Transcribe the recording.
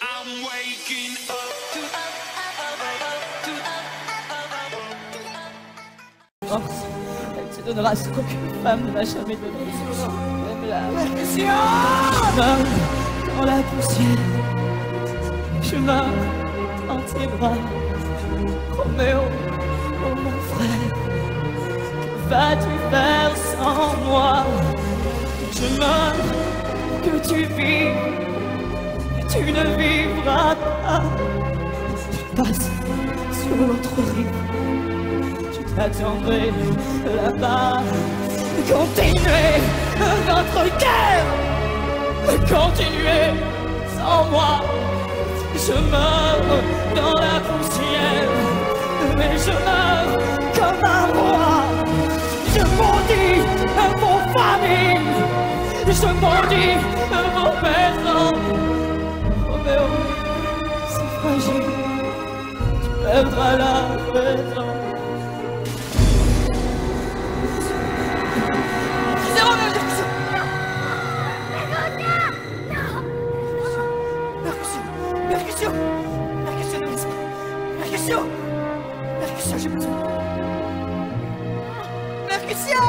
I'm waking up to Force, elle te donnera ce qu'aucune femme ne m'a jamais donné. Même la dans la poussière. Je meurs dans tes bras. Roméo, oh mon frère, que vas-tu faire sans moi? Je meurs, que tu vis, tu ne vivras pas. Je passe sur l'autre rive, je t'attendrai là-bas. Continuez notre guerre, continuez sans moi. Je meurs dans la poussière, mais je meurs comme un roi. Je maudis vos familles, je maudis vos maisons. Roméo, c'est fragile, tu perdras la raison. C'est Roméo, Mercutio, Mercutio, j'ai besoin. Mercutio!